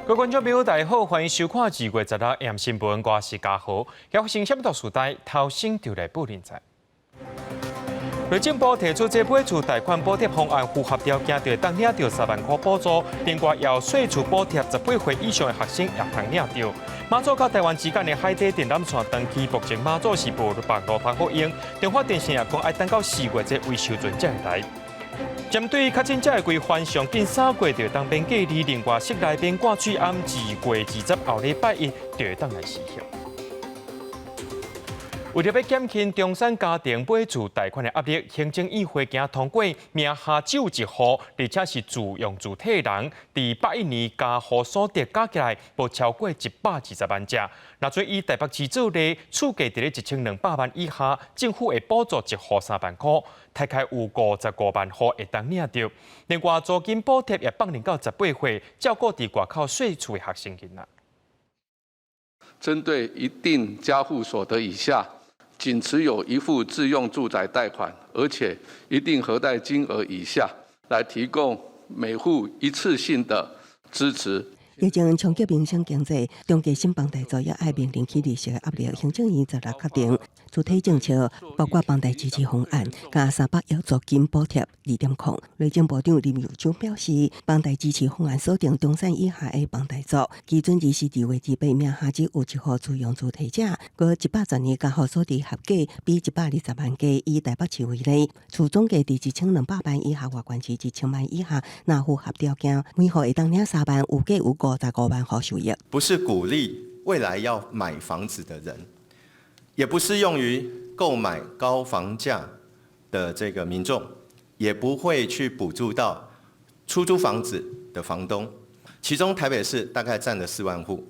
各位观众朋友，大家好，欢迎收看2月16日AM新闻，我是嘉豪。要发生什么大事代，头先就来报连载。内政部提出这买厝贷款补贴方案，符合条件就当领到3万块补助，另外要税厝补贴18岁以上的学生也通领到。马祖到台湾之间的海底电缆线长期目前马祖是无网络通好用，中华电信也讲要等到4月才维修准才会来。针对确诊者的规范，上近3月就当免隔离，另外室内边挂水暗2月20后礼拜一就会当来实行。为了要减轻中产家庭买厝贷款的压力，行政院会行通过名下只有一户，而且是自用主体的人，第81年家户所得加起来无超过120万只。那做以台北市做例，厝价伫咧1200万以下，政府会补助一户3万块，大概有55万户会当领到。另外，租金补贴也放年到18岁，照顾伫外口税厝的学生囡仔。针对一定家户所得以下，仅持有一户自用住宅贷款，而且一定核贷金额以下，来提供每户一次性的支持。疫情冲击影响经济，中介新房贷族也爱面临起利息的压力。行政院16确定主体政策，包括房贷支持方案，加300亿租金补贴2.0。内政部长林佑昌表示，房贷支持方案锁定中产以下的房贷族，基准日是2月18名下只有1户自用主体者，佮110年家户所得合计比120万家。以台北市为例，厝总价伫1200万以下，外县市1000万以下，若符合条件，每户会当领3万，有价有55万户收益。不是鼓励未来要买房子的人，也不是用于购买高房价的这个民众，也不会去补助到出租房子的房东。其中台北市大概占了4万户，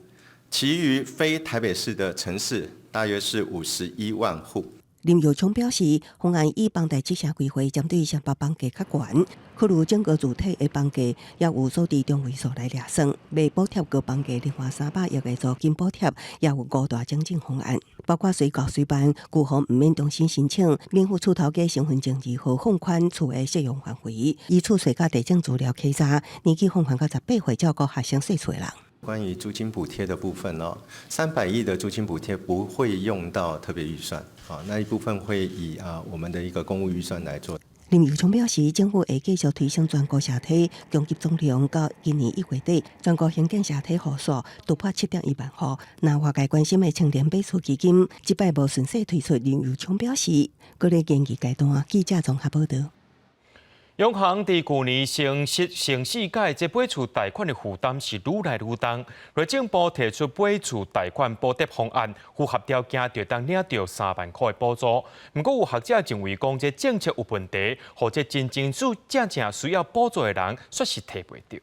其余非台北市的城市大约是51万户。林佑昌表示，方案以房贷支持规划，针对上百房价较悬，考虑整个主体的房价也有所伫中位数来掠算，未补贴高房价，另外300亿的租金补贴也有5大增进方案，包括随教随办，旧户唔免重新申请，免付厝头家身份证2号放宽厝的适用范围，依厝税甲地政资料稽查，年纪放宽到18岁，照顾学生税厝的人。关于租金补贴的部分300亿的租金补贴不会用到特别预算，那一部分会以我们的一个公务预算来做。林佑昌表示，政府会继续推升全国社体供给总量，到今年1月底，全国兴建社体户数突破7.1万户。那外界关心的青年买厝基金，即摆无顺势推出。林佑昌表示，各类建议阶段，记者综合报道。央行伫去年城市改这买厝贷款的负担是愈来愈重。内政部提出买厝贷款补贴方案，符合条件就当领到3万块的补助。不过有学者认为讲，这政策有问题，或者真正需要补助的人，确实提袂到。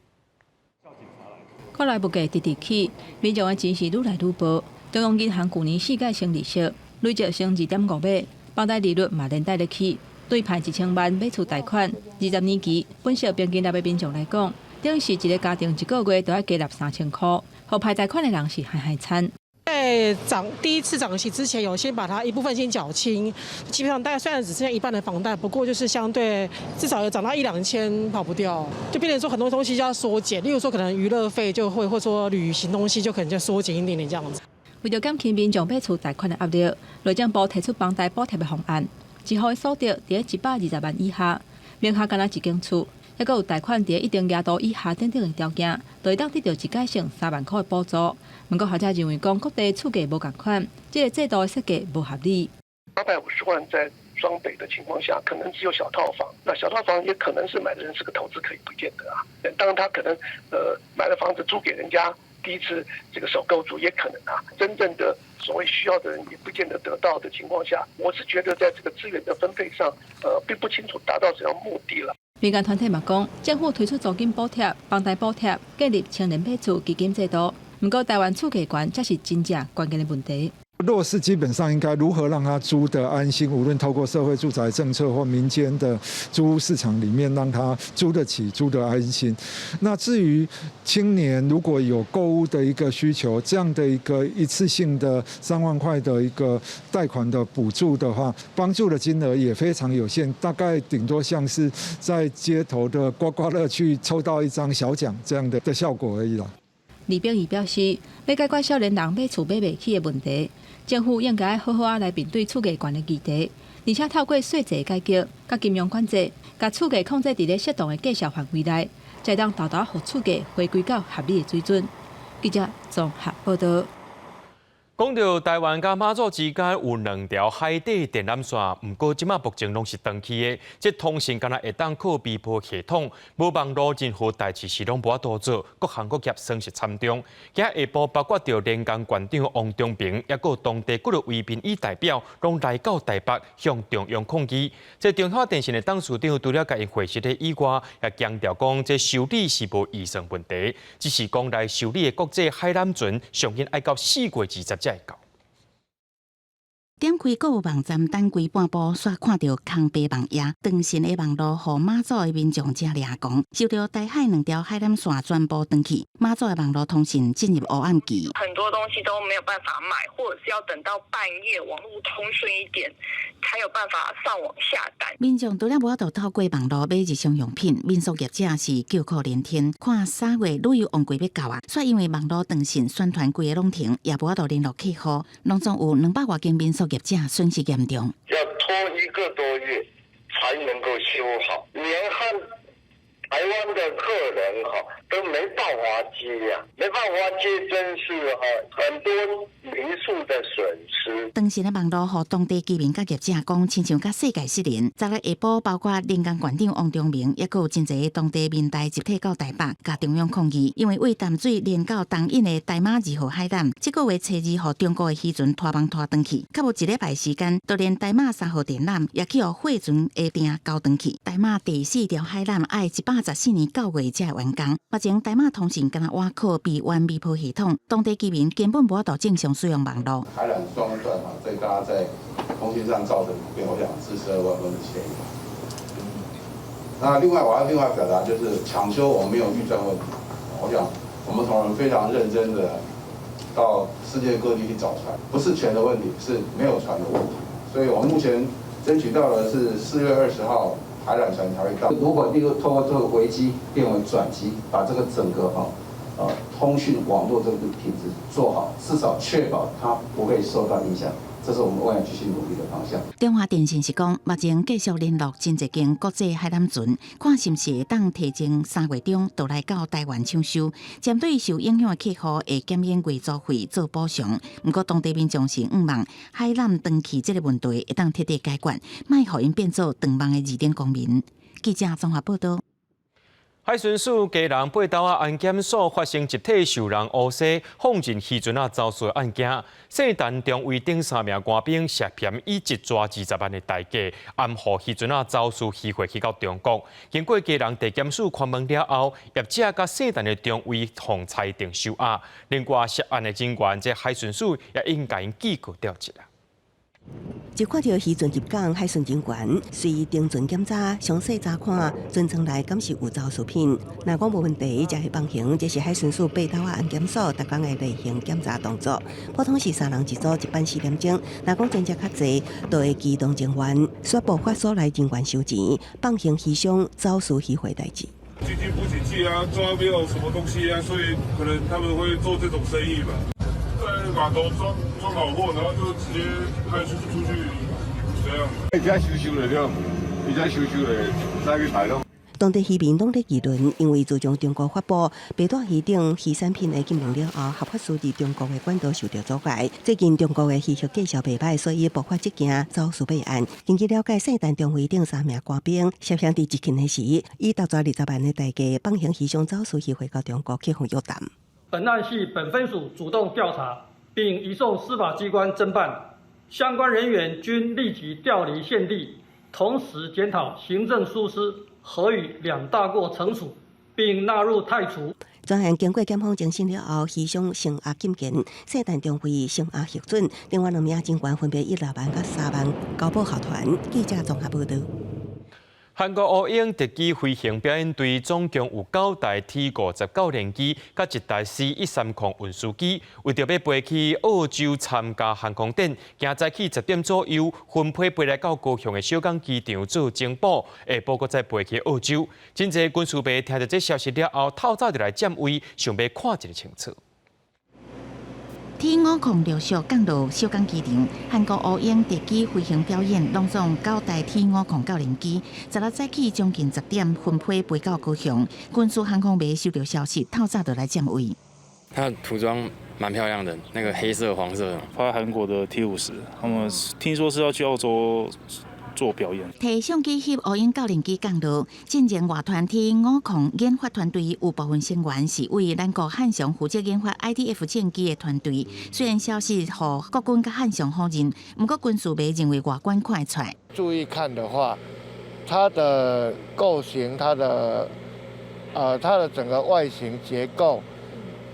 看来物价直直起，民众的钱是愈来愈薄。中央银行去年4改升利息，累计升2.5倍，房贷利率嘛连带得起。对派1000万买厝贷款，20年期本息平均纳的民众来讲，等于是一个家庭一个月都要加纳3000块，互派贷款的人是海惨。在第一次涨息之前，有先把它一部分先缴清，基本上大概虽然只剩下一半的房贷，不过就是相对至少有涨到1-2千跑不掉，就变成说很多东西就要缩减，例如说可能娱乐费就会，或者说旅行东西就可能就缩减一点点这样子。为了减轻民众买厝贷款的压力，内政部提出房贷补贴的方案。1户的所得伫120万以下，名下敢若一间厝，还佫有贷款伫一定额度以下等等的条件，就会当得到一届性3万块的补助。不过学者认为讲，各地厝价无共款，这个制度的设计无合理。850万在双北的情况下，可能只有小套房，那小套房也可能是买的人是个投资，可以不见得啊。当然他可能买了房子租给人家。第一次这个首购族也可能真正的所谓需要的人也不见得得到的情况下，我是觉得在这个资源的分配上，并不清楚达到什么目的了。民间团体嘛讲，政府推出租金补贴、房贷补贴，建立青年买厝基金制度，不过台湾厝价悬才是真正关键的问题。弱势基本上应该如何让他租得安心，无论透过社会住宅政策或民间的租屋市场里面，让他租得起、租得安心。那至于青年如果有购物的一个需求，这样的一个一次性的3万块的一个贷款的补助的话，帮助的金额也非常有限，大概顶多像是在街头的刮刮乐去抽到一张小奖这样的效果而已啦。李炳仪表示，要解决少年人买厝买袂起的问题，政府应该好好来面对厝价悬的议题，而且透过税制改革、甲金融管制，甲厝价控制伫咧适当的计算范围内，才当豆豆互厝价回归到合理的水准。记者综合报道。讲到台湾甲马祖之间有2条海底电缆线，不过即马目前拢是断去的。即通讯敢若会当靠微波系统，无网络任何代志是拢无法度做，各行各业损失惨重。今下晡包括着连江县长王中平，也有当地几个位民意代表，拢来到台北向中央抗议。即中华电信的董事长除了甲因会实的以外，也强调讲，即修理是无异常问题，只是讲来修理的国际海缆船，上限爱到4月20才会到。点开购物网站，等规半步，煞看到空白网页，断线的网络，互马祖的民众真抓狂。受到台海2条海缆线全部断去，马祖的网络通讯进入黑暗期。很多东西都没有办法买，或者是要等到半夜网络通顺一点，才有办法上网下单。民众除了无法度透过网络买日常用品，民宿业者是叫苦连天。看3月旅游旺季要到啊，煞因为网络断线，宣传规个拢停，也无法度联络客户，拢总有200多间民宿业者损失严重。要拖1个多月才能够修好，连和台湾的客人都没办法接啊，没办法接，真是很多民宿的损失。当时的网络，互当地居民甲业者讲，亲像甲世界失联。昨日下晡，包括连江县长王中明，也有真侪当地民代集体到台北，甲中央抗议，因为为淡水连到东引的台马2号海缆，这个月初2号中国的渔船拖帮拖转去，较无1礼拜时间，就连台马3号电缆也去互货船下边交转去。台马第4条海缆爱114年9月才会完工。目前台马通讯敢若挖靠闭湾微波系统，当地居民根本无法度正常使用网络。海缆双断所以大家在通讯上造成不便，我想42万分的歉意。那另外我要表达就是抢修我们没有预算问题，我想我们同仁非常认真的到世界各地去找船，不是钱的问题，是没有船的问题。所以我们目前争取到的是4月20号海缆船才会到。如果透过这个危机变为转机，把这个整个通讯网络这个品质做好，至少确保它不会受到影响。这是我们未来继续努力的方向。中华电信是讲，目前继续联络真侪间国际海缆船，看是毋是会当提前3月中就来到台湾抢修，针对受影响的客户会减免月租费做补偿。不过当地民众是望海缆断去这个问题会当彻底解决，莫互因变做断网的二等公民。记者综合报道。海巡署基隆八斗仔安检所发生一体受人误杀、放进渔船遭诉案件，姓陈中尉等3名官兵涉嫌以1抓20万的代价，暗号渔船遭诉渔获去到中国。经过基隆地检署询问了后，业者甲姓陈的中尉奉裁定收押。另外涉案的人员，这海巡署也应该记过调查。一看到渔船入港，海巡人员随登船检查，详细查看船舱内敢是有造事品。若讲无问题，才会放行。这是海巡署八斗仔安检所逐工的例行检查动作。普通是3人一组，一班4点钟。若讲真正较济，就会机动人员宣布法所内人员收钱，放行渔商肇事渔获代志。经济不景气啊，抓没有什么东西啊，所以可能他们会做这种生意吧。在码头装好货，然后就直接开出去，这样。而且收了了，而且收了，再去排咯。当地渔民拢在议论，因为自从中国发布北大渔场渔产品的禁令了后，合法输入中国的管道受到阻碍。最近中国的渔业绩效袂歹，所以爆发这件肇事备案。根据了解，姓陈中尉等3名官兵涉嫌伫执勤的时，以10抓20万的代价放行渔商肇事渔获到中国去向约谈。本案系本分署主动调查，并移送司法机关侦办，相关人员均立即调离现地，同时检讨行政疏失，合予2大过惩处，并纳入汰除。专案经过检方精审了后，渔商声押禁见，姓陈中尉声押核准，另外2名警官分别以6万甲3万交保候传。记者综合报道。韩国乌鹰特技飞行表演队总共有9台 T-59联机，甲1台 C-130运输机，为着要飞去澳洲参加航空展，今早起10点左右分配飞来到高雄的小港机场做整补，下晡搁再飞去澳洲。真侪军事迷听到这消息了后，透早就来占位，想要看一个清楚。T-50陆续降落小港机场，韩国乌鹰特机飞行表演，拢总9台 T-50联机，16早起将近10点分配飞到高雄。军事航空迷收到消息，透早就来占位。它的涂装蛮漂亮的，那个黑色、黄色的。拍韩国的 T-50，他们听说是要去澳洲做表演。提相机翕乌鹰教练机降落，进前外团体50研发团队有部分成员是为咱国汉翔负责研发 IDF 战机的团队。虽然消息互国军甲汉翔否认，不过军事迷认为外观看得出来。注意看的话，它的构型，它的整个外形结构，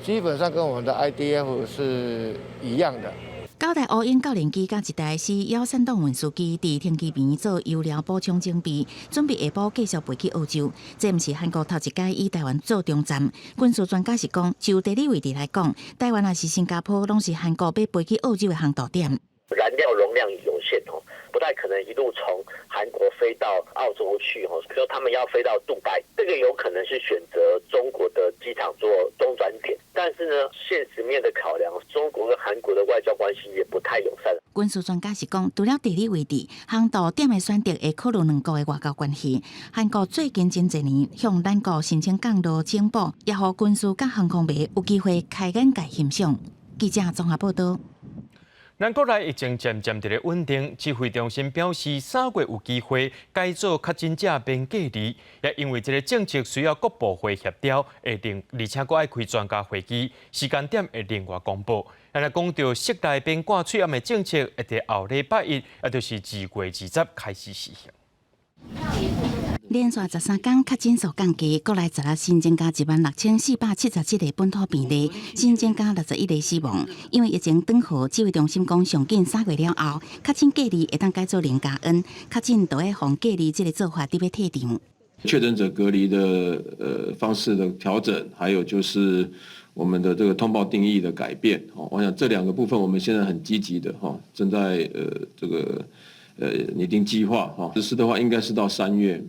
基本上跟我们的 IDF 是一样的。9台乌鹰教练机甲1台C-130运输机伫停机坪做油料补充整备，准备下晡继续飞去澳洲。这毋是韩国头一届以台湾做中站。军事专家是讲，就地理位置来讲，台湾也是新加坡，拢是韩国要飞去澳洲的航道点。燃料容量有限哦，不太可能一路从韩国飞到澳洲去哦。比如说他们要飞到杜拜，这个有可能是选择中国的机场做中转点。但是呢，现实面的考量，中国跟韩国的外交关系也不太友善。军事专家是讲，除了地理位置，航道点的选择会考虑2国的外交关系。韩国最近真侪年向咱国申请降落整补，也互军事甲航空迷有机会开眼界欣赏。记者综合报道。咱国内疫情渐渐伫咧稳定，指挥中心表示3月有机会改做确诊者免隔离，也因为这个政策需要各部会协调，而且佫爱开专家会议，时间点会另外公布。咱来讲到室内边挂嘴暗的政策，会伫后礼拜1，也就是2月20开始实行。连续13天确诊数降低，国内10日新增加16477个本土病例，新增加61个死亡。因为疫情转好，指挥中心讲上紧3月了后，确诊隔离会当改做0+N，确诊就会防隔离这个做法特别退场。确诊者隔离的方式的调整，还有就是我们的这个通报定义的改变。我想这2个部分我们现在很积极的正在这个拟定计划实施的话，应该是到3月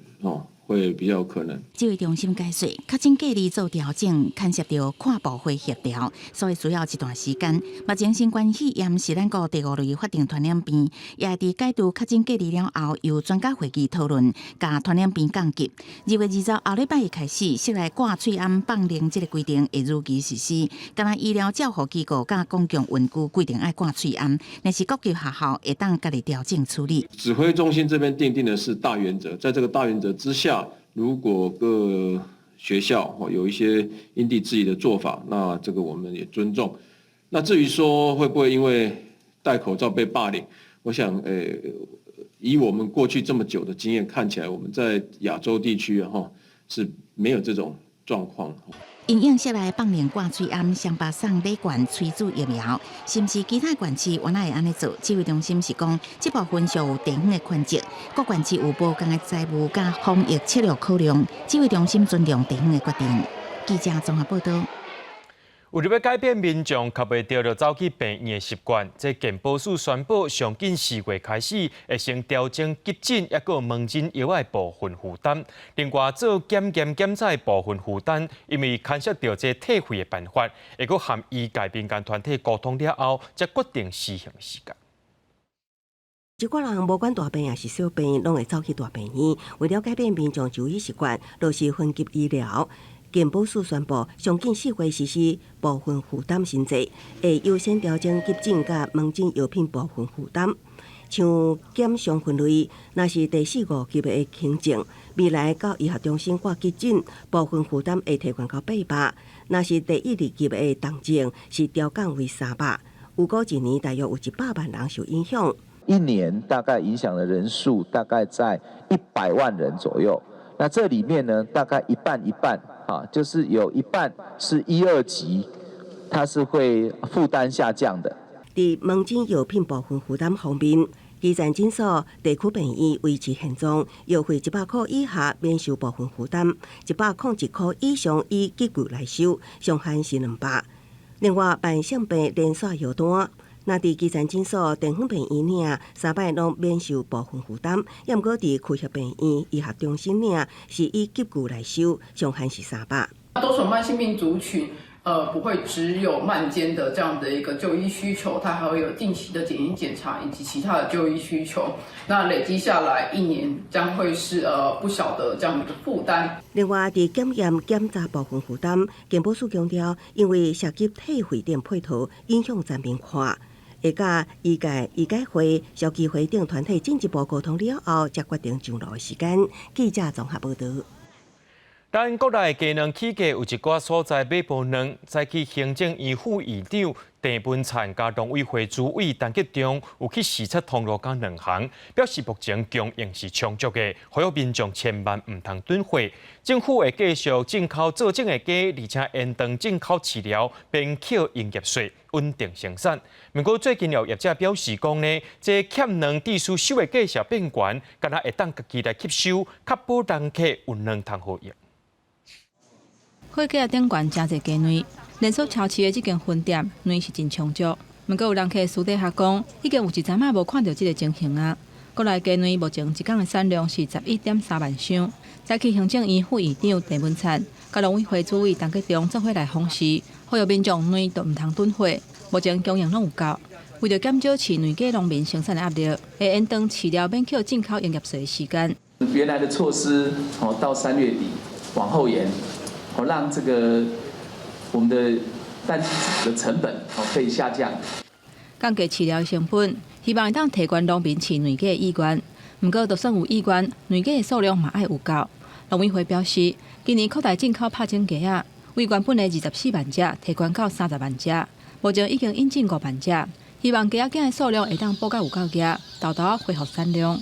会比较有可能。指挥中心解说，确诊隔离做调整，牵涉到跨部会协调，所以需要一段时间。目前新冠肺炎是咱国第5类法定传染病，也伫解除确诊隔离了后，由专家会议讨论，甲传染病降级。2月20后礼拜1开始，室内挂喙暗放零这个规定会如期实施。敢若医疗照护机构甲公共运具规定爱挂喙暗，但是各级学校会当家己调整处理。指挥中心这边定的是大原则，在这个大原则之下，如果各学校有一些因地制宜的做法，那这个我们也尊重。那至于说会不会因为戴口罩被霸凌，我想以我们过去这么久的经验看起来，我们在亚洲地区是没有这种状况。因应室内放零挂喙暗，双北送礼券催注疫苗，是毋是其他县市原来会安尼做？指挥中心是讲，这部分属有地方的权责，各县市有无同的财务甲防疫策略考量，指挥中心尊重地方的决定。记者综合报道。为了要改变民众较袂着走去病院的习惯，这健保署宣布，上近4月开始会先调整急诊也个门诊药的部分负担。另外，做检查的部分负担，因为牵涉到这退费的办法，会个和医界民间团体沟通了后，才决定施行时间。一寡人无管大病也是小病，拢会走去大病院。为了改变民众就医习惯，落实分级医疗。健保署宣布，上近4月实施部分负担新制，会优先调整急诊甲门诊药品部分负担。像检伤分类，若是第4、5级的轻症，未来到医学中心挂急诊，部分负担会提悬到800；若是第1、2级的重症，是调降为300。有估一年大约有100万人受影响。1年大概影响的人数大概在100万人左右。那这里面呢，大概一半，就是有一半是1、2级，它是会负担下降的。伫门诊药品部分负担方面，基层诊所地区病院维持现状，优惠100块以下免收部分负担，101块以上以急救来收，上限是200。另外，办相病连续药单。那伫基层诊所、地方病院领3摆拢免收部分负担，要毋过伫区协病院、医学中心领是以急救来收，上限是300。多种慢性病族群，不会只有慢间的这样的一个就医需求，它还会有定期的检验检查以及其他的就医需求。那累积下来1年将会是不小的这样的一个负担。另外，伫检验检查部分负担，健保署强调，因为涉及退费电配套，影响全面化。下甲医改会、消基会等团体进一步沟通了后，才决定上路的时间。记者综合报道。咱国内佳能企业有一寡所在买无卵，早起行政院副院长郑文灿甲农委会主委陈吉仲有去视察通路甲两行，表示目前供应是充足的，呼吁民众千万唔通囤货。政府会继续进口做种的鸡，而且延长进口饲料，并扣营业税，稳定生产。不过最近有业者表示讲呢，这欠卵地区收的价小变悬，敢若会当家己来吸收，确保人客有卵通好用。货架顶悬真侪鸡卵，连锁超市的这间分店卵是真充足。不过有人客私底下讲，已经有一阵仔无看到这个情形啊。国内鸡卵目前一天的产量是11.3万箱。早起行政院副院长郑文灿、甲农委会主委陈吉仲做伙来访时，呼吁民众卵都唔通囤货，目前供应拢有够。为了减少饲卵鸡农民生产的压力，会延长饲料免扣进口营业税的时间。原来的措施到3月底往后延。让这个我们的蛋鸡的成本可以下降，降低饲料的成本，希望会当提高农民饲卵鸡的意愿。不过，就算有意愿，卵鸡的数量嘛爱有够。农委会表示，今年扩大进口拍种鸡啊，为原本的24万只提高到30万只，目前已经引进5万只，希望鸡仔囝的数量会当补到有够只，豆豆恢复产量。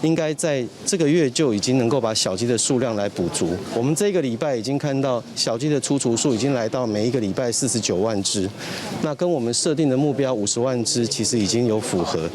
应该在这个月就已经能够把小鸡的数量来补足。我们这个礼拜已经看到小鸡的出雏数已经来到每一个礼拜49万只，那跟我们设定的目标50万只其实已经有符合。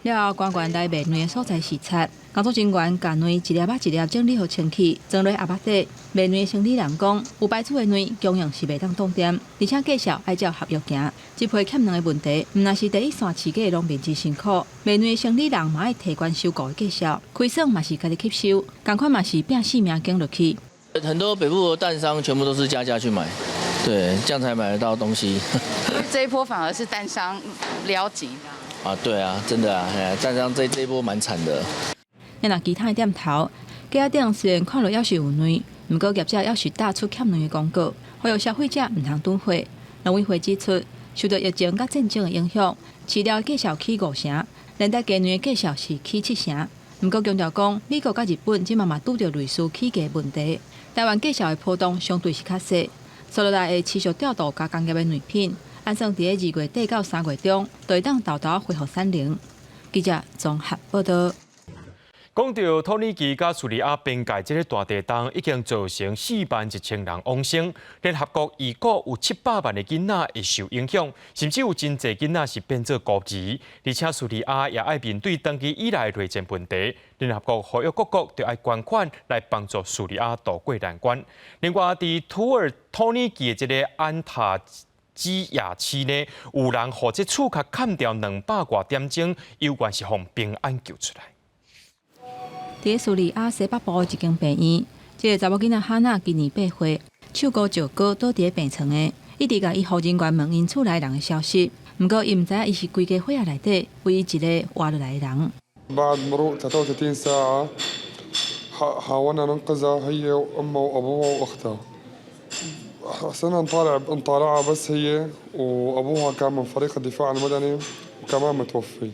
了后，官员来卖卵的所在视察，工作人员把卵一粒仔一粒整理好清气，装落鸭巴底。卖卵的生理人讲，有排出的卵供应是袂当冻点，而且价格爱照合约行。这批欠卵的问题，唔那是第一线饲鸡的农民之辛苦，卖卵的生理人嘛爱提悬收购的价格，亏损嘛是家己吸收，同款嘛是拼性命经落去。很多北部的蛋商全部都是加价去买，对，这样才买得到东西。这一波反而是蛋商了紧。啊，对啊，真的啊，蛋商这一波蛮惨的。若其他的店头，鸡仔顶虽然看落要是有卵，不过业者要是打出欠卵的广告，呼吁消费者唔通囤货。农委会指出，受到疫情甲战争的影响，饲料价格起5成，连带鸡卵的价格是起7成。不过强调讲，美国甲日本即嘛拄到类似起价问题，台湾价格的波动相对是较小，所落来会持续调度加工业的卵品。按算伫2月底到3月中，就会当豆豆恢复产能。记者综合报道。讲到土耳其甲叙利亚边界这个大地震，已经造成41000人亡生。联合国预估有700万的囡仔会受影响，甚至有真侪囡仔是变做孤儿。而且叙利亚也爱面对长期以来的内政问题。联合国呼吁各国就要捐款来帮助叙利亚渡过难关。另外，伫土耳其的这个安塔基亚市呢，有人互这厝壳砍掉200多点钟，有关是从平安救出来。伫叙利亚西北部一间病院，这个查某囡仔哈娜今年8岁，手骨石膏倒伫病床的，一直甲医护人员问因厝内人的消息，不过伊唔知影伊是规家伙仔内底唯一一个活落来的人。بعد مرور 33 ساعة حاولنا ننقذها هي وأمها وأبوها وأختها. صرنا نطالعها بس هي وأبوها كان من فريق الدفاع المدني وكمان متوفي.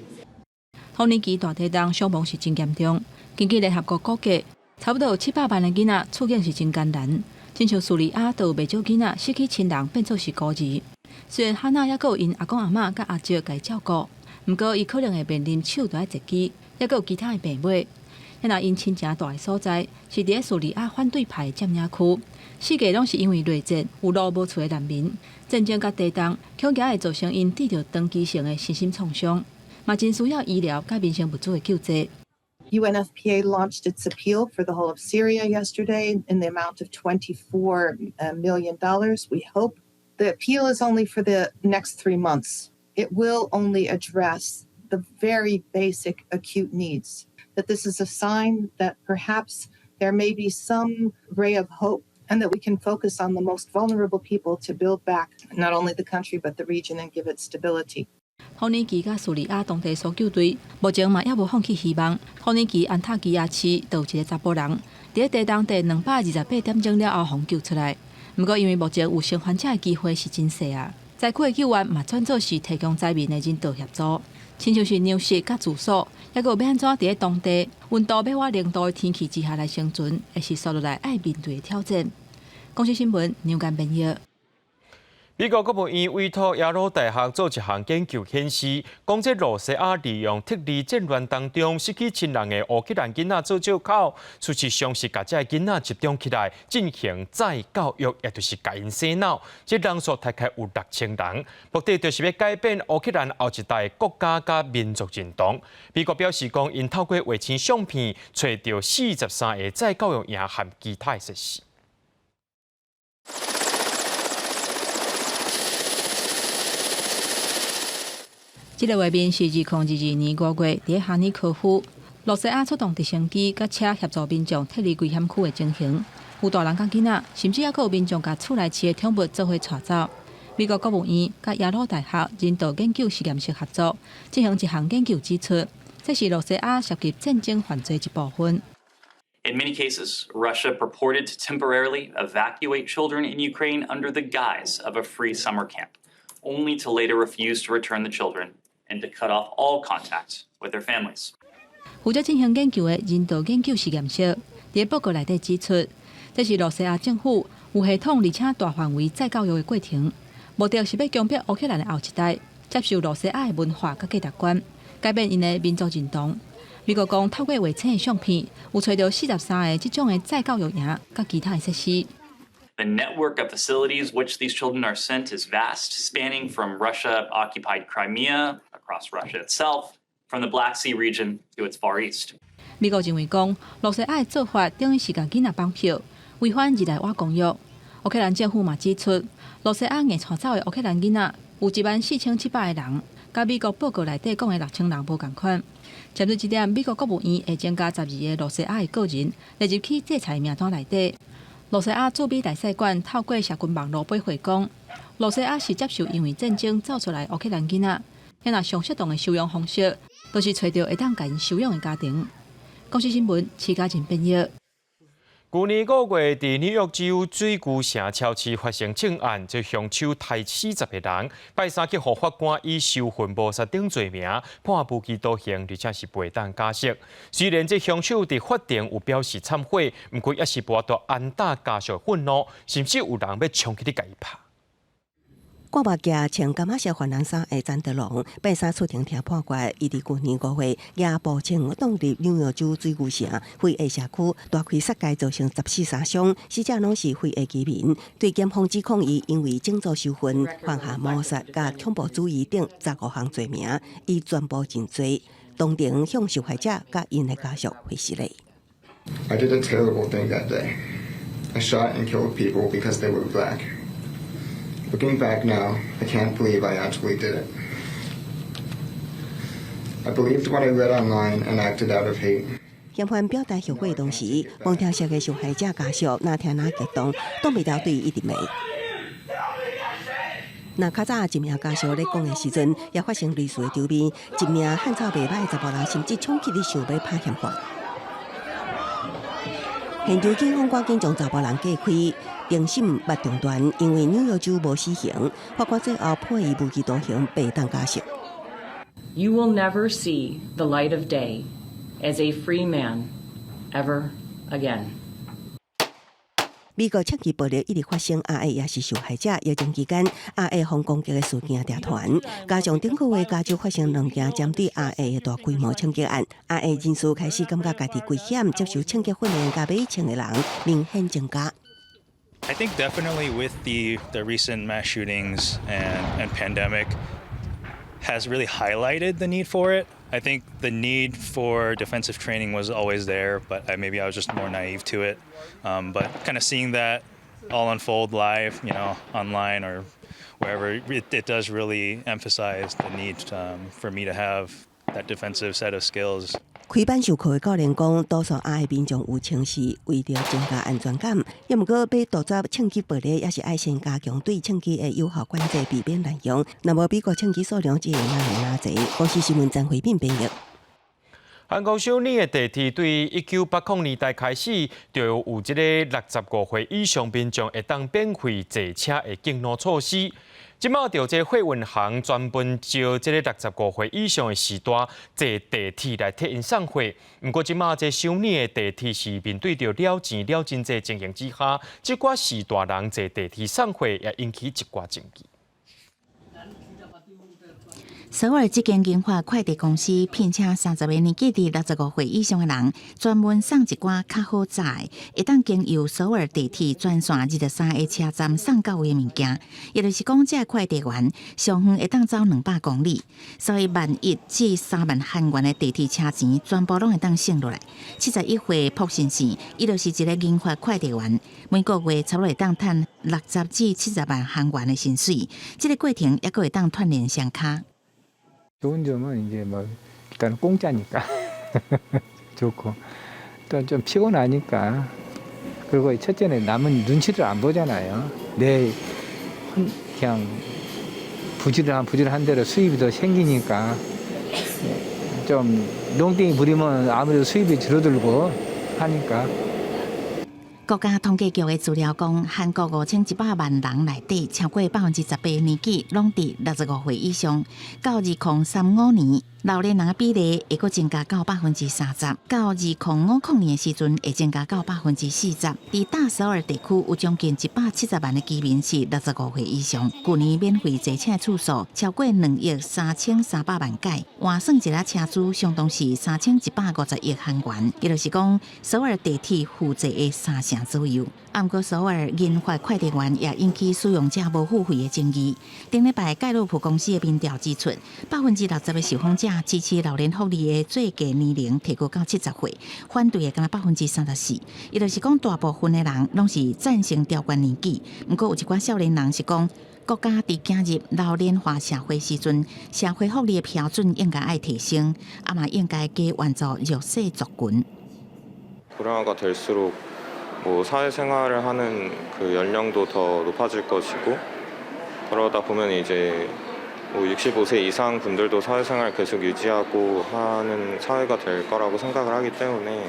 土耳其大地震伤亡是真严重，根据联合国估计，差不多有700万的囡仔处境是真艰难。亲像叙利亚，都有袂少囡仔失去亲人，变做是孤儿。虽然哈娜还有因阿公阿嬷甲阿叔家照顾，不过伊可能会面临手都要截肢，还有其他的病危。那因亲情大的所在是伫叙利亚反对派占领区，世界拢是因为内战有路无厝的难民，战争甲地震恐惊会造成因得到长期性的身心创伤。嘛真需要医疗甲民生物资的救济。 UNFPA launched its appeal for the whole of Syria yesterday in the amount of $24 million. We hope the appeal is only for the next 3 months. It will only address the very basic acute needs, that this is a sign that perhaps there may be some ray of hope and that we can focus on the most vulnerable people to build back not only the country but the region and give it stability. 霍尼基甲叙利亚当地搜救队目前嘛也无放弃希望。霍尼基安塔基亚市就有一个查甫人，伫地当地228点钟了后互救出来。不过因为目前有生还者的机会是真细啊，灾区的救援嘛转做是提供灾民的人道协助，亲像是粮食甲住宿，还佫要安怎伫当地温度要我0度的天气之下来生存，会是所落来爱面对的挑战。公司新闻牛间编译。 美国国务院委托耶鲁大学做一项研究显示，讲这罗西亚利用特例战乱当中失去亲人的乌克兰囡仔做借口，出去尝试把这囡仔集中起来进行再教育，也就是教因洗脑。这人数大概有6000人，目的就是要改变乌克兰后一代国家甲民族认同。美国表示讲，因透过卫星相片找到43个再教育营和其他设施。 这个画面是2022年5月伫哈尼科夫，罗西亚出动直升机甲车协助民众脱离危险区的情形。有大人甲囡仔，甚至还有民众甲厝内饲的宠物做伙带走。美国国务院甲耶鲁大学人道研究实验室合作进行一项研究指出，这是罗西亚涉及战争犯罪一部分。 In many cases, Russia purported to temporarily evacuate children in Ukraine under the guise of a free summer camp, only to later refuse to return the children and to cut off all contact with their families. 负责进行研究的人道研究实验室伫报告内底指出，这是罗西亚政府有系统而且大范围再教育的过程，目的是要强迫乌克兰的后一代接受罗西亚的文化甲价值观，改变因的民族认同。美国讲透过卫星的相片，有找到43个这种的再教育营甲其他的设施。 The network of facilities which these children are sent is vast, spanning from Russia-occupied Crimea, across Russia itself, from the Black Sea region to its far east. 美国认为讲，罗西亚的做法等于是甲囡仔绑票，违反日内瓦公约。乌克兰政府嘛指出，罗西亚硬带走的乌克兰囡仔有14700个人，甲美国报告内底讲的6000人无共款。针对这点，美国国务院会增加12个罗西亚的个人列入去制裁名单内底。 罗西亚驻美大使馆透过社群网络回回讲，罗西亚是接受因为战争走出来乌克兰囡仔，迄若上适当的收养方式，都是找到会当甲因收养的家庭。公司新闻，齐家珍编译。去年5月，伫纽约州水牛城超市发生枪案，就凶手杀40个人。拜三去，互法官以受训谋杀等罪名判无期徒刑，而且是陪弹假释。虽然这凶手伫法庭有表示忏悔，不过也是无法度安打家属愤怒，甚至有人要冲起去甲伊拍。 挂目镜穿感马色犯人衫的詹德龙，拜三出庭听判决，伊伫去年5月夜步枪挡入纽约州水牛城废业社区，大开杀戒，造成14杀伤，死者拢是废业居民。对检方指控伊因为整组受训，犯下谋杀、甲恐怖主义等15项罪名，伊全部认罪。当庭向受害者甲因的家属回示咧。I did a terrible thing that day. I shot and killed people because they were black. Looking back now, I can't believe I actually did it. I believed what I read online and acted out of hate. 嫌犯表达后悔同时，望听社嘅受害者家属哪听哪激动，挡袂牢对伊一直骂。那较早一名家属咧讲的时阵，也发生类似的场面，一名汉草袂歹的查甫人甚至冲起去想要拍嫌犯。现场警方赶紧将查甫人架开。 庭审捌中断，因为纽约州无死刑，法官最后判伊无期徒刑，陪弹假释。You will never see the light of day as a free man ever again. 美国枪击暴力一直发生，RA 也是受害者。疫情期间，RA 防攻击的事件常传，加上顶个月加州发生2件针对 RA 的大规模枪击案，RA 人士开始感觉家己危险，接受枪击训练加买枪的人明显增加。 I think definitely with the recent mass shootings and pandemic has really highlighted the need for it. I think the need for defensive training was always there, but maybe I was just more naive to it. But kind of seeing that all unfold live, online or wherever, it does really emphasize the need for me to have that defensive set of skills. 开班授课的教练讲，多数爱的民众有枪时，为了增加安全感，也毋过要杜绝枪击暴力，也是爱先加强对枪击的有效管制，避免滥用。那么美国枪击数量只会哪济？公司新闻张惠斌编译。韩国少年的地铁对1980年代开始，就有这个65岁以上民众会当免费坐车的敬老措施。即马就这货运行专门招这个65岁以上的时代坐地铁来替因送货。不过即马这少年的地铁是面对着了钱了真济情形之下，即寡时代人坐地铁送货也引起一寡争议。首尔这间银华快递公司聘请30个年纪至65岁以上的人，专门送一寡较好载，会当经由首尔地铁专线23个车站送到位的物件。也就是讲，这快递员上远会当走200公里，所以1,100至3万韩元的地铁车钱，全部拢会当省落来。71岁朴先生，伊就是一个银华快递员，每个月差不多会当赚60至70万韩元的薪水。这个过程也佫会当锻炼双脚。 좋은 점은 이제 뭐 일단 공짜니까 좋고 또 좀 피곤하니까 그리고 첫째는 남은 눈치를 안 보잖아요. 내 그냥 부지런한 대로 수입이 더 생기니까 좀 농땡이 부리면 아무래도 수입이 줄어들고 하니까. 国家统计局的资料讲，韩国5100万人内底，超过18%年纪拢伫65岁以上。到2035年，老年人的比例会阁增加到30%，到2050年的时阵会增加到40%。伫大首尔地区有将近170万的居民是65岁以上。去年免费坐车次数超过2亿3300万届，换算一下车资相当是3150亿韩元，也就是讲首尔地铁负责的3成左右。不过首尔银华快递员也引起使用者无付费的争议。顶礼拜盖洛普公司的民调指出，60%的受访者支持老年福利的最低年龄提高到70岁，反对的敢若34%。也就是讲，大部分的人拢是赞成调高年纪。不过有一寡少年人是讲，国家伫进入老年化社会时阵，社会福利的标准应该爱提升，嘛应该加援助弱势族群。 고령화가 될수록 사회생활을 하는 그 연령도 더 높아질 것이고 그러다 보면 이제 65세 이상 분들도 사회생활 계속 유지하고 하는 사회가 될 거라고 생각을 하기 때문에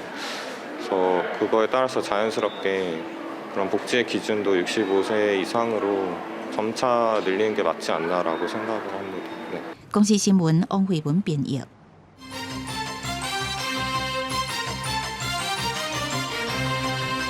그래서 그거에 따라서 자연스럽게 그런 복지의 기준도 65세 이상으로 점차 늘리는 게 맞지 않나라고 생각을 합니다. 네. 公司新闻王慧文编译。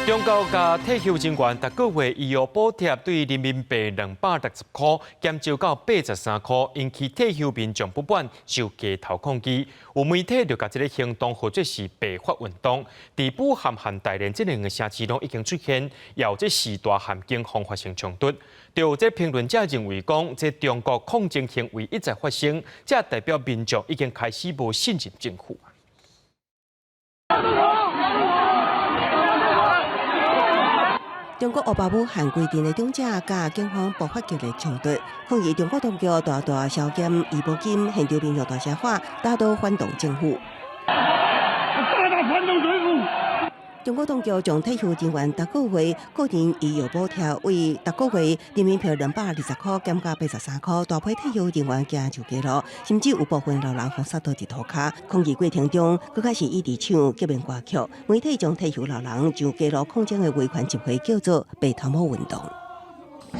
中国甲退休人员逐个月医药补贴对人民币260块减少到83块，引起退休民众不满，受街头抗议。有媒体就甲这个行动或者是白发运动。伫武汉和大连这两个城市拢已经出现，有这时代和警方发生冲突。就这评论者认为讲，这中国抗争行为一再发生，这代表民众已经开始无信任政府。 中国俄乌汉规定的长者甲警方爆发激烈冲突，抗议中国当局大削减医保金，现场民众大声喊，打倒反动政府。中国当局将退休人员逐个月个人医药补贴为逐个月人民币220块减到83块，大批退休人员行上街路，甚至有部分老人被杀到地涂骹。抗议过程中，佫开始一直唱革命歌曲，媒体将退休老人上街路抗争的维权集会叫做“白头毛运动”。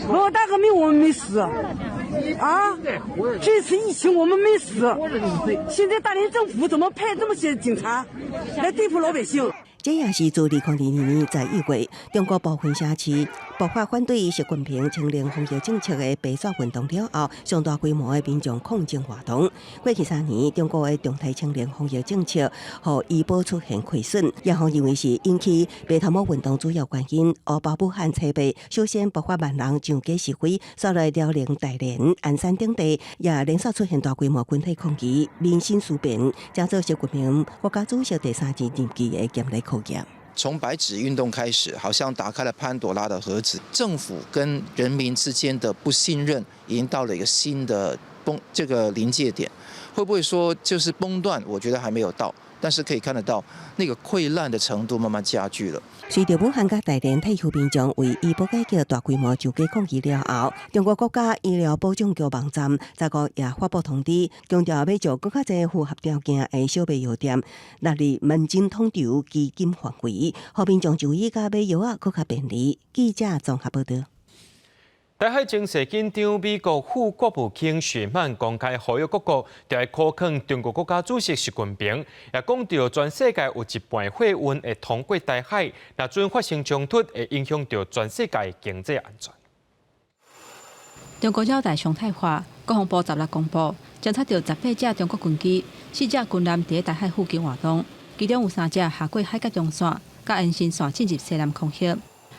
老大革命我们没死啊，这次疫情我们没死，现在大连政府怎么派这么些警察来对付老百姓？ 这也是自2002年11月，中国部分社区爆发反对习近平清零防疫政策的白纸运动了后，上大规模的民众抗争活动。过去3年，中国的动态清零防疫政策，让医保出现亏损，也方认为是引起白头毛运动主要原因。而包武汉、车北首先爆发万人上街示威，扫来辽宁、大连、鞍山等地，也连续出现大规模群体抗议，民心思变，加做习近平国家主席第3次任期的严厉考验。从白纸运动开始，好像打开了潘多拉的盒子，政府跟人民之间的不信任已经到了一个新的这个临界点。会不会说就是崩断？我觉得还没有到，但是可以看得到那个溃烂的程度慢慢加剧了。随着武汉甲大连退休民众为医保改革大规模上街抗议了后，中国国家医疗保障局网站15日也发布通知，强调要做更加侪符合条件的小卖药店纳入门诊统筹基金范围，让民众就医甲买药啊更加便利。记者综合报道。台海情势紧张，美国副国务卿许曼公开呼吁各国要苛刻中国国家主席习近平，也讲到全世界有一半货运会通过台海，若准发生冲突，会影响到全世界经济安全。中国绕台常态化，国防部16日公布，侦测到18架中国军机、4架军舰伫台海附近活动，其中有3架下过海峡中线，甲沿线线进入西南空域，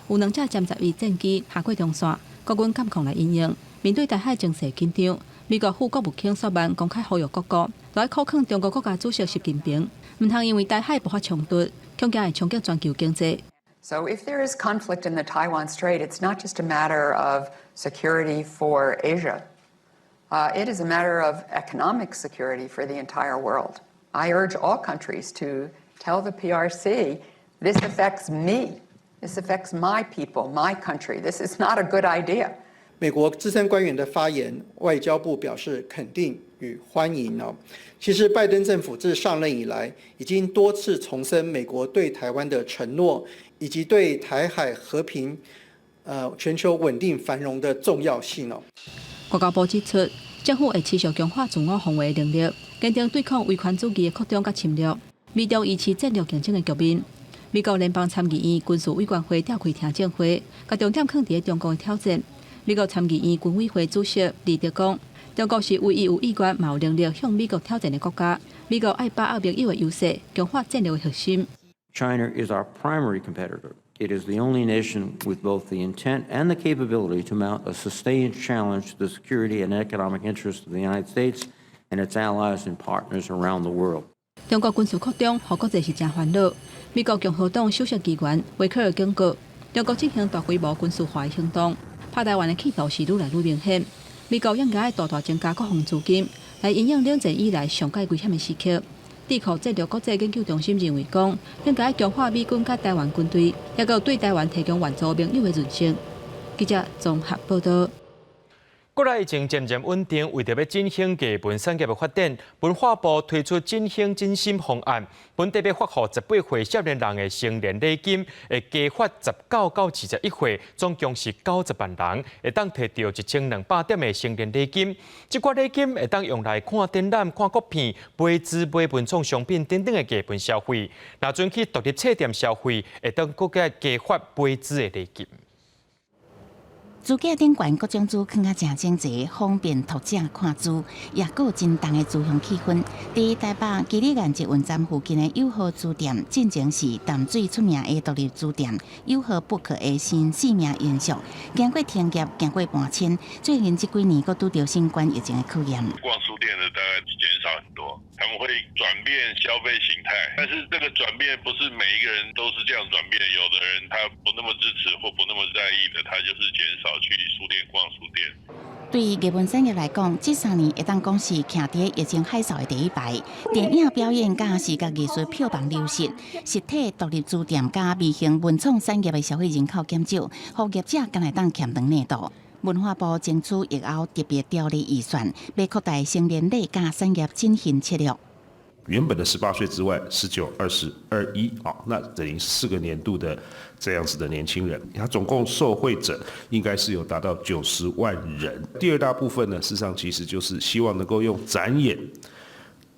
有2架歼12战机下过中线。国军监控来应用，面对台海情势紧张，美国副国务卿索曼公开呼吁各国，要苛刻中国国家主席习近平，唔通因为台海爆发衝突，恐驚會衝擊全球經濟。So if there is conflict in the Taiwan Strait, it's not just a matter of security for Asia. It is a matter of economic security for the entire world. I urge all countries to tell the PRC, this affects me. This affects my people, my country. This is not a good idea. 美国资深官员的发言，外交部表示肯定与欢迎哦。其实拜登政府自上任以来，已经多次重申美国对台湾的承诺，以及对台海和平、全球稳定繁荣的重要性哦。外交部指出，政府会持续强化自我防卫能力，坚定对抗威权主义的扩张甲侵略，美中维持战略竞争的局面。美国联邦参议院军事委员会召开听证会，甲重点放伫中国的挑战。美国参议院军委会主席李德讲，中国是唯一有意愿、有能力向美国挑战的国家。美国爱把握盟友的优势，强化战略的核心。China is our primary competitor. It is the only nation with both the intent and the capability to mount a sustained challenge to the security and economic interests of the United States and its allies and partners around the world. 中国军事扩张，让国际是真烦恼。美国共和党首席议员维克尔警告，中国进行大规模军事化的行动，拍台湾的企图是愈来愈明显。美国应该大大增加国防资金，来应应冷战以来上界危险的时刻。智库战略国际研究中心认为讲，应该强化美军甲台湾军队，也有对台湾提供援助盟友的韧性。记者综合报道。国内疫情渐渐稳定，为着要振兴艺文产业的发展，文化部推出振兴振兴方案，本特别发予18岁少年人的成年礼金，会加发19到21岁，总共是90万人，会当摕到1200点的成年礼金。这款礼金会当用来看展览、看国片、买纸、买文创商品等等的艺文消费。若准去独立册店消费，会当搁加发买纸的礼金。书架顶悬各种书放啊正整齐，方便读者看书，也有真重的书香气氛。伫台北基里岸捷运站附近的友好书店，进前是淡水出名的独立书店，友好 book 的新4名延续。经过停业，经过搬迁，最近这几年佫拄到新冠疫情的考验。逛书店的大概减少很多，他们会转变消费形态，但是这个转变不是每一个人都是这样转变，有的人他不那么支持或不那么在意的，他就是减少去书店逛书店。对于艺文产业来讲，这3年会当讲是徛伫疫情海啸的第一排。电影表演甲视觉艺术票房流失，实体独立书店甲微型文创产业的消费人口减少，服业者敢会当欠长年度。文化部争取疫后特别条例预算，要扩大成年礼甲产业振兴策略。原本的18岁之外，19、20、21啊，那等于4个年度的这样子的年轻人，他总共受惠者应该是有达到90万人。第二大部分呢，事实上其实就是希望能够用展演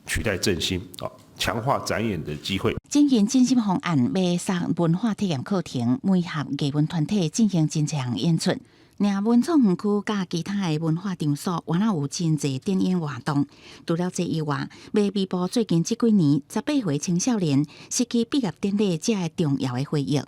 取代振兴啊。强化展演的机会。进行真心方案，要杀文化体验课程，每合艺文团体进行真项演出。另文创园区甲其他的文化场所，原来有真侪展演活动。除了这以外，要弥补最近这几年18岁青少年失去毕业典礼这个重要的回忆。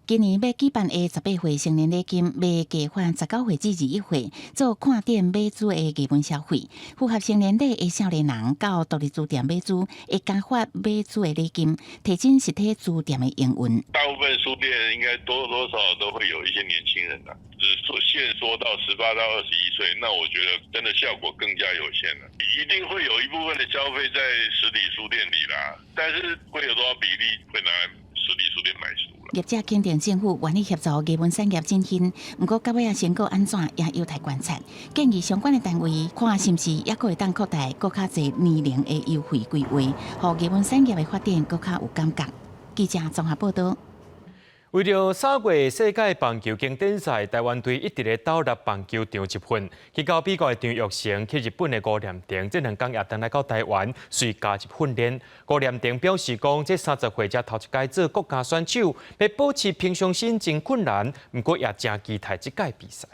今年要举办的18岁成年礼金，要加宽19岁至21岁，做看店买主的基本消费。符合成年礼的少年人到独立书店买书，会加发买主的礼金，提升实体书店的营运。大部分书店应该多少都会有一些年轻人的，只限缩到18到21岁，那我觉得真的效果更加有限了。一定会有一部分的消费在实体书店里啦，但是会有多少比例会拿来实体书店买书？业者肯定政府愿意协助艺文产业振兴，不过到尾成果安怎也有待观察。建议相关的单位看是不是也可会当扩大更加侪年龄的优惠规划，让艺文产业的发展更加有感觉。记者综合报道。为了3月世界棒球经典赛，台湾队一直咧斗入棒球场一份，去到美国的张玉成，去日本的吴念婷，这2天也回来到台湾，随加入训练。吴念婷表示讲，这30岁才头一届做国家选手，要保持平常心真困难，不过也真期待这届比赛。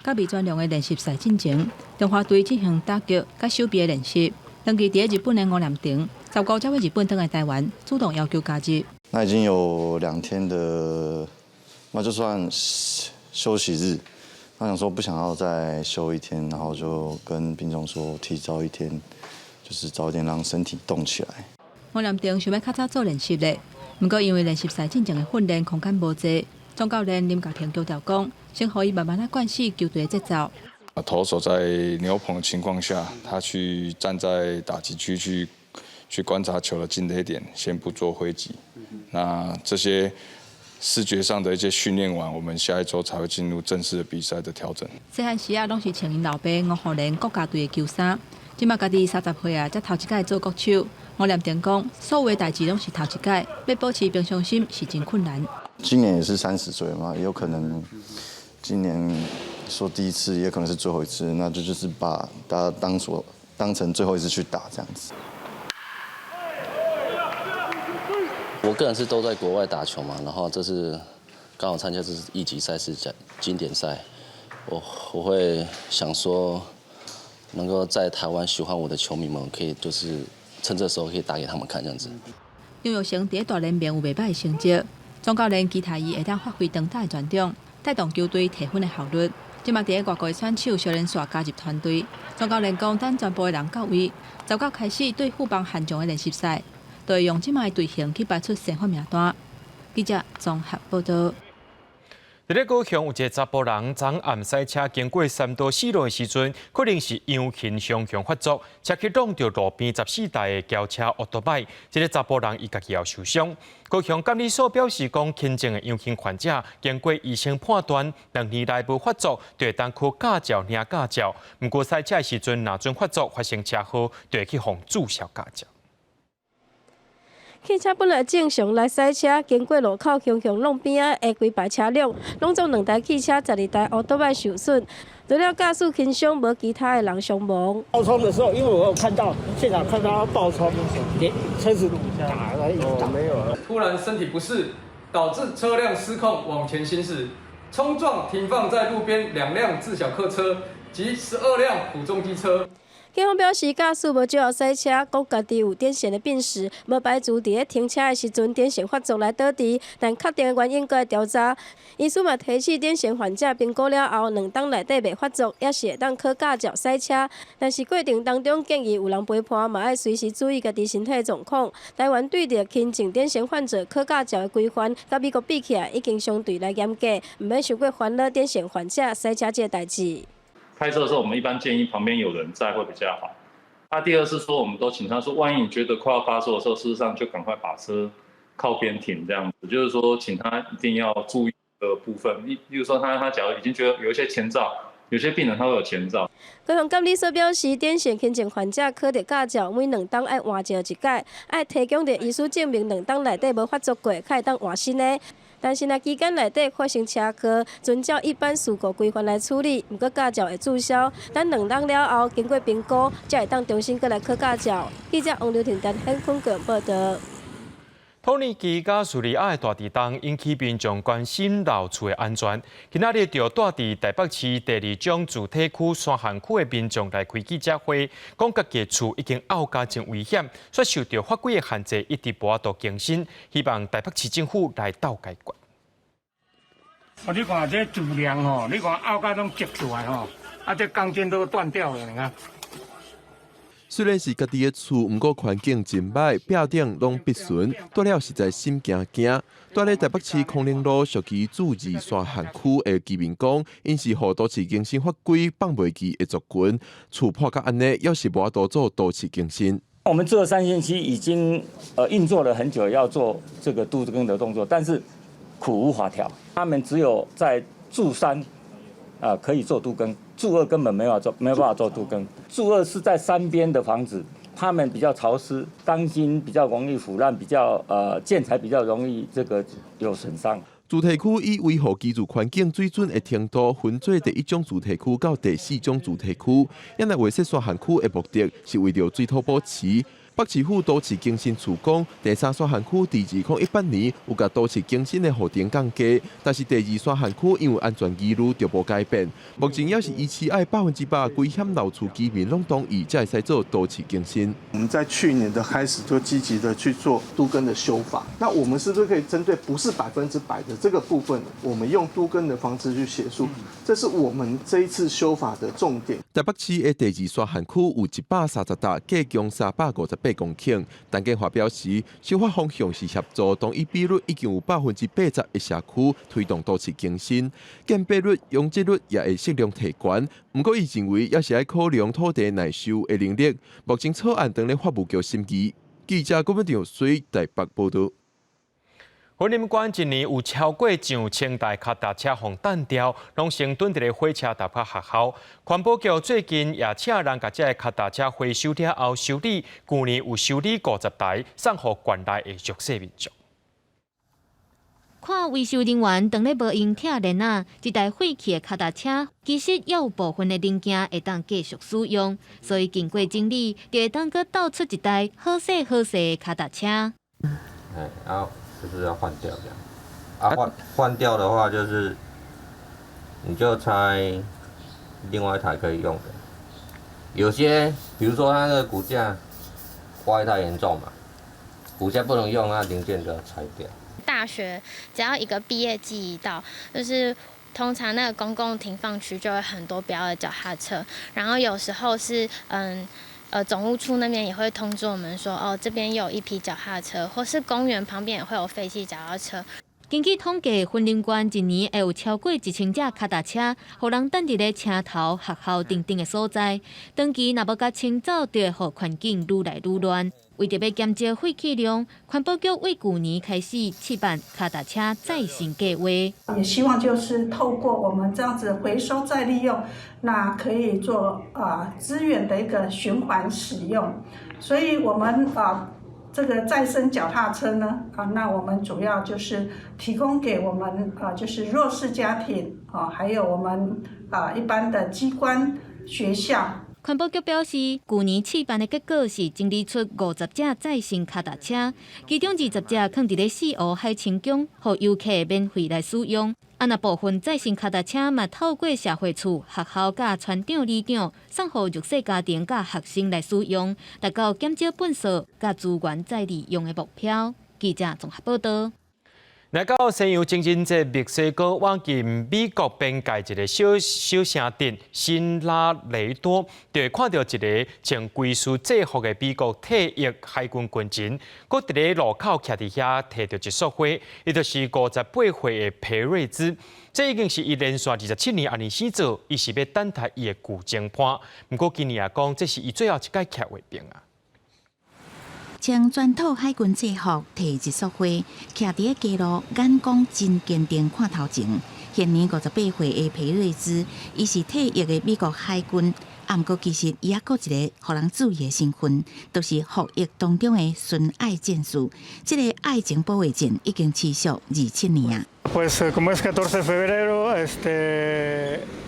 甲未专量的练习赛进前，中华队进行打击甲手臂的练习。长期伫日本的吴念婷，19才回日本回来台湾，主动要求加入。那已经有2天的，那就算休息日。那想说不想要再休1天，然后就跟兵总说提早1天，就是早一点让身体动起来。吴念婷想要较早做练习的，不过因为练习赛进前的训练空间无济，总教练林家庭强调讲，先让伊慢慢来惯习球队的节奏。投手在牛棚的情况下，他去站在打击区去观察球的进垒点，先不做挥击。那这些视觉上的一些训练完，我们下一周才会进入正式的比赛的调整。细汉时啊，拢是穿因老爸吴浩然国家队的球衫，即马家己30岁啊，才头一届做国手。吴念婷讲，所有的代志拢是头一届，要保持平常心是真困难。今年也是30岁嘛，也有可能今年说第一次，也可能是最后一次，那就是把大家当成最后一次去打这样子。我个人是都在国外打球嘛，然后这是刚好参加这是1级赛事经典赛，我会想说，能够在台湾喜欢我的球迷们，可以就是趁这时候可以打给他们看这样子。张玉成伫大联盟有袂歹的成绩，总教练期待伊会当发挥长大的专长，带动球队提分的效率。即马伫外国的选手小连续加入团队，总教练讲等全部的人到位，19开始对富邦悍将的练习赛。就会用即卖队形去排出先发名单。记者综合报道。伫咧高雄有一个查甫人，昨暗赛车经过3道4路的时阵，可能是羊群双向发作，车去撞到路边14台的轿车奥多摆，这个查甫人伊家己也受伤。高雄监理所表示讲，轻症的羊群患者经过医生判断，2年内无发作，就会当去驾照领驾照。不过赛车的时阵，若准发作发生车祸，就会去互注销驾照。汽车本来正常来赛车，经过路口向路边啊的规排车辆，拢总2台汽车、12台奥多摆受损。除了驾驶轻伤，无其他的人伤亡。爆冲的时候，因为我有看到现场看到他爆冲，车子打了一打没有。突然身体不适，导致车辆失控往前行驶，冲撞停放在路边2辆自小客车及12辆普重机车。警方表示，驾驶无酒后赛车，讲家己有癫痫的病史，无排除伫咧停车的时阵癫痫发作来倒伫，但确定的原因搁调查。医师嘛提醒癫痫患者评估了后2天内底袂发作，也是会当考驾照赛车。但是过程当中建议有人陪伴，嘛要随时注意家己身体的状况。台湾对着轻症癫痫患者考驾照的规范，甲美国比起来已经相对来严格，唔免太过烦恼癫痫患者赛车这代志。开车的时候，我们一般建议旁边有人在会比较好。第二是说，我们都请他说，万一你觉得快要发作的时候，事实上就赶快把车靠边停，这样子。就是说，请他一定要注意的部分，例如说他假如已经觉得有一些前兆，有些病人他会有前兆。高雄监理所表示，癫痫轻症患者考着驾照，每2天要换一届，要提供着医师证明2天内底无发作过，才会当换新的。但是呢期间内底发生车祸，遵照一般事故规范来处理，毋过驾照会注销。等2人了后，经过评估，才会当重新过来考驾照。记者王刘婷、陈显坤个报道。土耳其甲叙利亚的大地震引起民众关心楼厝的安全。今仔日就住伫台北市第2种主体区山汉区的民众来开记者会，讲家己厝已经凹加真危险，却受到法规的限制，一直无法度更新。希望台北市政府来斗解决。你看这柱梁吼，你看凹加拢接出来吼，这钢筋都断掉了，你看。虽然是家己的厝，不过环境真歹，壁顶拢必顺，住了实在心惊惊。住咧台北市康宁路属于注2山汉区的居民讲，因是互都市更新法规放袂记的族群，厝破甲安尼，要是无法度做都市更新。我们这3星期已经运作了很久，要做这个都更的动作，但是苦无法调。他们只有在柱3可以做都更，柱2根本没有办法做都更。柱2是在山边的房子，他们比较潮湿，钢筋比较容易腐烂，比较建材比较容易这个有损伤。主题区以维护居住环境水准的程度分做第1种主题区到第4种主题区。因为划设山汉区的目的是为了水土保持。北市府都市更新处讲，第3山汉区伫2018年有甲都市更新的户型降低，但是第2山汉区因为安全疑虑就无改变。目前也是依期爱100%危险楼厝居民拢同意，才会使做都市更新。我们在去年的开始就积极的去做都更的修法，那我们是不是可以针对不是100%的这个部分，我们用都更的方式去协助？这是我们这一次修法的重点。台北市的第2山汉区有130笪计共358公顷，陈建华表示，修法方向是协助同一比率已经有80%的社区推动都市更新，建蔽率、容积率也会适量提悬。不过，伊认为也是要考量土地耐收的能力。目前草案等咧法务局审议。记者郭文祥随台北报道。云林县一年有超过1,000台脚踏车被弹掉，拢成蹲伫咧火车搭到学校。环保局最近也请人把这脚踏车回收了后修理，去年有修理50台，送予县内的弱势民众。看维修人员当咧无用铁链啊，一台废弃的脚踏车，其实也有部分的零件会当继续使用，所以经过整理，就会当搁倒出一台好势的脚踏车。就是要换掉这样，换掉的话就是你就拆另外一台可以用的。有些比如说它的骨架坏太严重嘛，骨架不能用，那零件就要拆掉。大学只要一个毕业季一到，就是通常那个公共停放区就会很多标的脚踏车，然后有时候是总务处那边也会通知我们说，哦，这边有一批脚踏车，或是公园旁边也会有废弃脚踏车。根据统计，云林县一年会有超过1000架脚踏车，互人等伫咧车头、学校等等的所在。长期若无甲清走，就会互环境愈来愈乱。为着要减少废气量，环保局为去年开始试办脚踏车再生计划。也希望就是透过我们这样子回收再利用，那可以做资源的一个循环使用。所以我们这个再生脚踏车呢，那我们主要就是提供给我们就是弱势家庭还有我们一般的机关、学校。环保局表示，去年试办的结果是整理出50架再生脚踏车，其中20架放伫咧四湖海清宫，予游客免费来使用。若部分再生脚踏车嘛透过社会处、学校甲村长、里长送予弱势家庭甲学生来使用，达到减少粪扫甲资源再利用的目标。记者综合报道。来到西洋情人节，墨西哥往近美国边界一个小城镇新拉雷多，就会看到一个穿贵属制服的美国退役海军军人，佮伫咧路口徛伫遐摕到一束花，伊就是58岁的裴瑞兹。这已经是伊连续27年安尼死做，伊是要等待伊的旧情伴。不过今年也讲，这是伊最后一届徛卫兵啊。穿全套海军制服，摕一束花，徛伫个街路，眼光真坚定，看头前。现年58岁的裴瑞兹，伊是退役的美国海军，毋过其实伊也搁一个互人注意的身份，就是服役当中的纯爱战士。这个爱情保卫战已经持续27年啊。Pues como es 14 de febrero,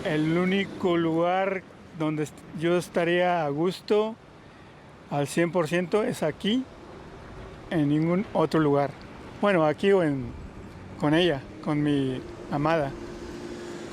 el único lugar donde yo estaría a gusto al 100% es aquí, en ningún otro lugar. Bueno, aquí o con ella, con mi amada,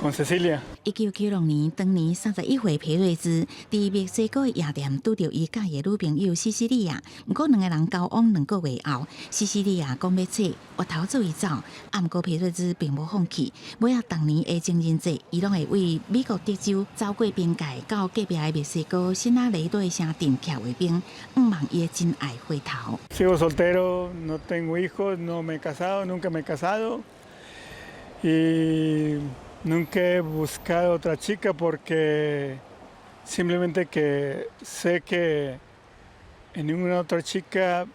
con Cecilia. 1996年，当年31岁皮瑞兹伫墨西哥的夜店拄到伊介意的女朋友西西利亚，不过两个人交往2个月后，西西利亚讲要走，我逃走伊走，不过皮瑞兹并无放弃。每啊当年的情人节，伊拢会为美国德州走过边界到隔壁的墨西哥圣纳雷多的城镇徛卫兵，望伊的真爱回头。Sigo soltero, no tengo hijos, no me he casado, nunca me he casado y nunca he buscado otra chica porque simplemente que sé que en ninguna otra chica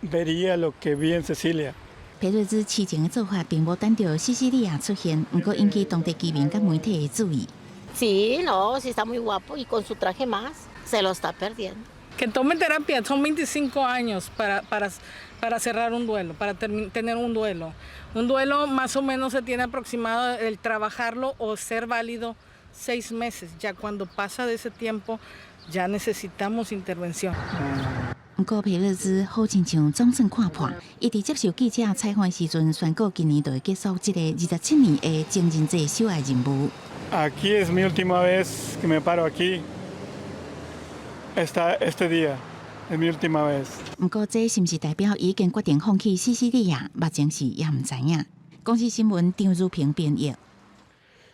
vería lo que vi en Cecilia. 皮瑞兹痴情的做法并无等到西西利亚出现，不过引起当地居民甲媒体的注意。Sí, no, si está muy guapo y con su traje más, se lo está perdiendo. Que tomen terapia, son 25 años para cerrar un duelo, para tener un duelo. Un duelo más o menos se tiene aproximado el trabajarlo o ser válido 6 meses. Ya cuando pasa de ese tiempo, ya necesitamos intervención. 不过皮瑞兹好亲像总算看破，伊伫接受记者采访时阵宣告，今年就会结束这个27年的情人节秀爱任务。Aquí es mi última vez que me paro aquí. Este día es mi última vez. 不过这是不是代表已经决定放弃西西利亚？目前是也唔知影。公司新闻张如平编译。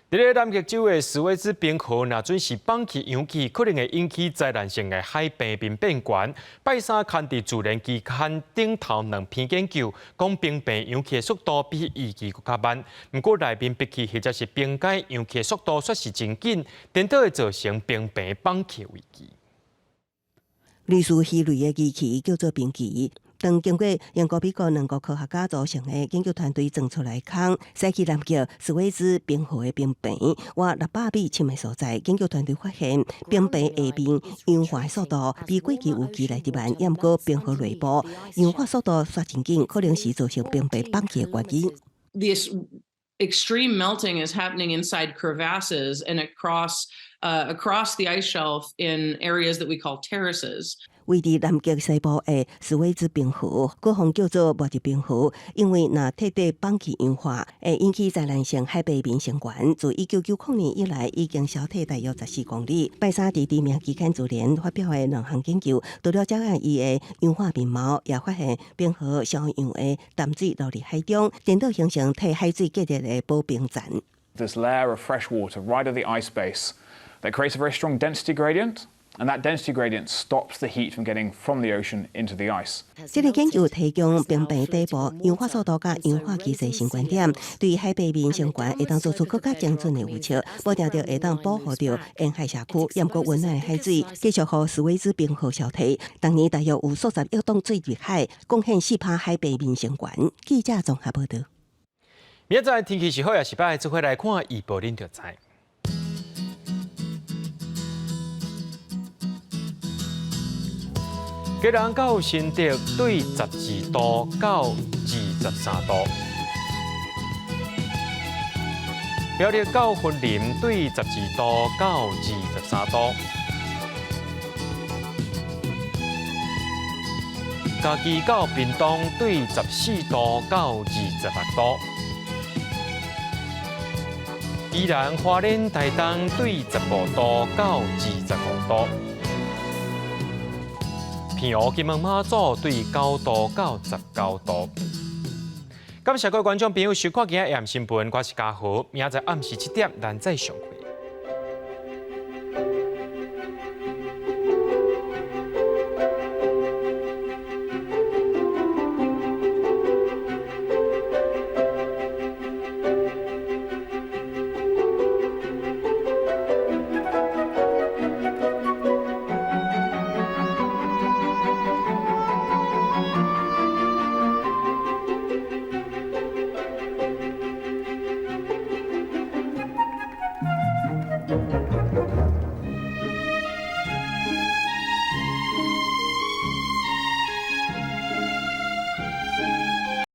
伫咧南极洲的斯威兹冰河，若准是放弃氧气，可能会引起灾难性的海平面变悬。拜三刊伫自然期刊顶头2篇研究，讲冰变氧气的速度比预期更加慢。不过内面闭气或者是冰解氧气的速度却是真紧，颠倒会造成冰变放气危机。类似鱼类的机器叫做冰旗。当经过英国、美国2个科学家组成的研究团队钻出来空，西起南极斯威兹冰河的冰片，挖600米深的所在，研究团队发现冰片下面氧化的速度比过去有期来得慢，也毋过冰河内部氧化速度煞真紧，可能是造成冰片放气的原因。This extreme melting is happening inside crevasses and across the ice shelf in areas that we call terraces. 位伫南极西部的斯威兹冰河，各方叫做末日冰河，因为若彻底放弃氧化，会引起灾难性海平面升悬。自1990年以来，已经消退大约14公里。拜三伫知名期刊《自然》发表的2项研究，除了了解伊的氧化面貌，也发现冰河上样的淡水流入海中，颠倒形成替海水隔热的保冰层。This layer of fresh water right at the ice base that creates a very strong density gradient. And that density gradient stops the heat from getting from the ocean into the ice. 这个研究提供冰片底部氧化速度甲氧化机制相关点，对海平面相关会当做出更加精准的预测，保证着会当保护着沿海社区，也过温暖的海水，继续和斯威兹冰河消退。当年大约有数十亿吨水入海，贡献4%海平面相关。记者综合报道。明仔载天气是好也是歹，做伙来看预报，恁就知。吉人到新竹对12度到23度，苗栗到云林对12度到23度，嘉义到屏东对14度到26度，宜兰花莲台东对15度到25度。平湖、金门、马祖对9度到19度。感谢各位观众朋友收看今日AM新闻，我是嘉豪，明仔载暗时7点咱再相会。